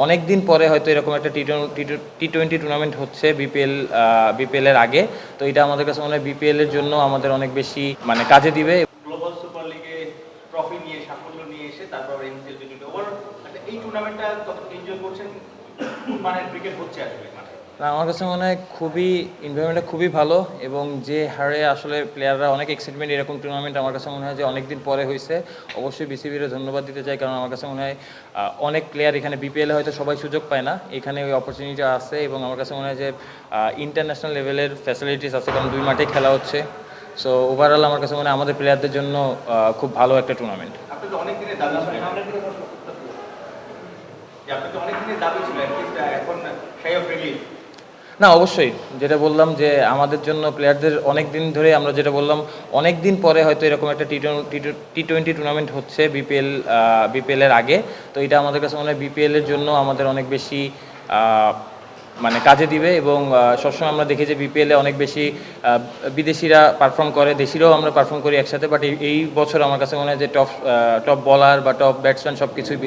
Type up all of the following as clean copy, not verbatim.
অনেকদিন পরে হয়তো এরকম একটা টি-20 টুর্নামেন্ট হচ্ছে বিপিএল এর আগে। তো এটা আমাদের কাছে মনে হয় বিপিএল এর জন্য আমাদের অনেক বেশি কাজে দিবে। গ্লোবাল সুপার লিগে ট্রফি নিয়ে সাফল্য নিয়ে এসে তারপর এনসিএল টি20 ওভার এই টুর্নামেন্টটা কতটা এনজয় করছেন? মানে ক্রিকেট হচ্ছে আসলে আমার কাছে মনে হয় এনভায়রনমেন্টটা খুবই ভালো এবং যে হারে আসলে প্লেয়াররা অনেক এক্সাইটমেন্ট। এরকম টুর্নামেন্ট আমার কাছে মনে হয় যে অনেক দিন পরে হয়েছে। অবশ্যই বিসিবির ধন্যবাদ দিতে চাই, কারণ আমার কাছে মনে হয় অনেক প্লেয়ার এখানে বিপিএলে হয়তো সবাই সুযোগ পায় না, এখানে ওই অপরচুনিটি আছে এবং আমার কাছে মনে হয় যে ইন্টারন্যাশনাল লেভেলের ফ্যাসিলিটিস আছে, কারণ 2 মাঠে খেলা হচ্ছে। সো ওভারঅল আমার কাছে মনে হয় আমাদের প্লেয়ারদের জন্য খুব ভালো একটা টুর্নামেন্ট। আপনি তো অনেক দিনের দাবি ছিল, এখন সেই অফ রিলিজ না, অবশ্যই যেটা বললাম যে আমাদের জন্য প্লেয়ারদের অনেক দিন ধরে আমরা যেটা বললাম, অনেক দিন পরে হয়তো এরকম একটা টি-20 টুর্নামেন্ট হচ্ছে বিপিএল এর আগে। তো এটা আমাদের কাছে মনে হয় বিপিএল এর জন্য আমাদের অনেক বেশি কাজে দিবে এবং সবসময় আমরা দেখি যে বিপিএলে অনেক বেশি বিদেশিরা পারফর্ম করে, দেশিরাও আমরা পারফর্ম করি একসাথে। বাট এই বছর আমার কাছে মনে হয় যে টপ বলার বা টপ ব্যাটসম্যান সব কিছুই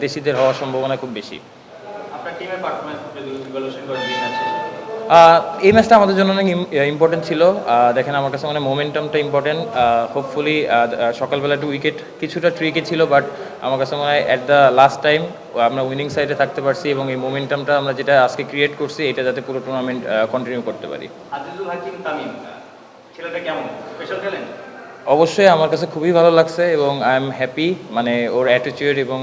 দেশিদের হওয়ার সম্ভাবনা খুব বেশি। আপনার টিমের পারফরম্যান্স ইভালুয়েশন করেন দিন আছে এই ম্যাচটা আমাদের জন্য অনেক ইম্পর্টেন্ট ছিল। দেখেন, আমার কাছে মানে মোমেন্টামটা ইম্পর্টেন্ট। হোপফুলি সকালবেলা একটু উইকেট কিছুটা ট্রিকে ছিল, বাট আমার কাছে মনে হয় অ্যাট দ্য লাস্ট টাইম আমরা উইনিং সাইডে থাকতে পারছি এবং এই মোমেন্টামটা আমরা যেটা আজকে ক্রিয়েট করছি এটা যাতে পুরো টুর্নামেন্ট কন্টিনিউ করতে পারি। আজিজুল হাকিম তামিম ছেলেটা কেমন, স্পেশাল ট্যালেন্ট? অবশ্যই আমার কাছে খুবই ভালো লাগছে এবং I am happy. Or attitude এবং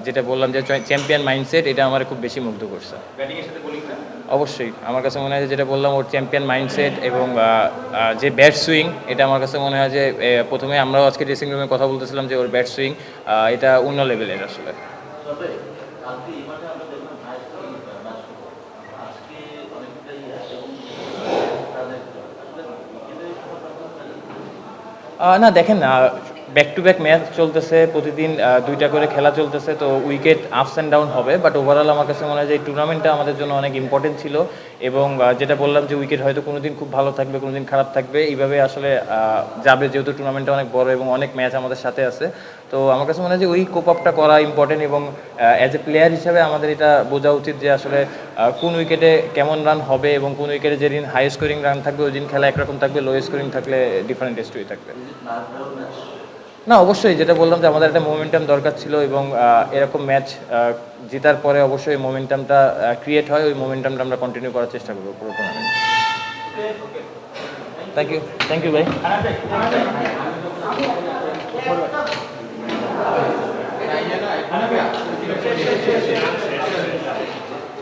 যেটা বললাম যে চ্যাম্পিয়ন মাইন্ডসেট, এটা আমার খুব বেশি মুগ্ধ করছে। ব্যাটিংয়ের সাথে বোলিংটা অবশ্যই আমার কাছে মনে হয় যেটা বললাম, ওর চ্যাম্পিয়ন মাইন্ডসেট এবং যে ব্যাট সুইং, এটা আমার কাছে মনে হয় যে প্রথমে আমরাও আজকে ড্রেসিং রুমে কথা বলতেছিলাম যে ওর ব্যাট সুইং এটা অন্য লেভেলের আসলে। না, দেখেন, ব্যাক টু ব্যাক ম্যাচ চলতেছে, প্রতিদিন 2টা করে খেলা চলতেছে, তো উইকেট আপস অ্যান্ড ডাউন হবে। বাট ওভারঅল আমার কাছে মনে হয় যে এই টুর্নামেন্টটা আমাদের জন্য অনেক ইম্পর্টেন্ট ছিল এবং যেটা বললাম যে উইকেট হয়তো কোনো দিন খুব ভালো থাকবে, কোনো দিন খারাপ থাকবে, এইভাবে আসলে যাবে, যেহেতু টুর্নামেন্টটা অনেক বড় এবং অনেক ম্যাচ আমাদের সাথে আছে। তো আমার কাছে মনে হয় যে ওই কোপ আপটা করা ইম্পর্টেন্ট এবং অ্যাজ এ প্লেয়ার হিসাবে আমাদের এটা বোঝা উচিত যে আসলে কোন উইকেটে কেমন রান হবে এবং কোন উইকেটে যেদিন হাই স্কোরিং রান থাকবে ওই দিন খেলা একরকম থাকবে, লো স্কোরিং থাকলে ডিফারেন্ট স্টোরি থাকবে। না, অবশ্যই যেটা বললাম যে আমাদের একটা মোমেন্টাম দরকার ছিল এবং এরকম ম্যাচ জেতার পরে অবশ্যই মোমেন্টামটা ক্রিয়েট হয়, ওই মোমেন্টামটা আমরা কন্টিনিউ করার চেষ্টা করবো পুরো টুর্নামেন্ট। থ্যাংক ইউ ভাই।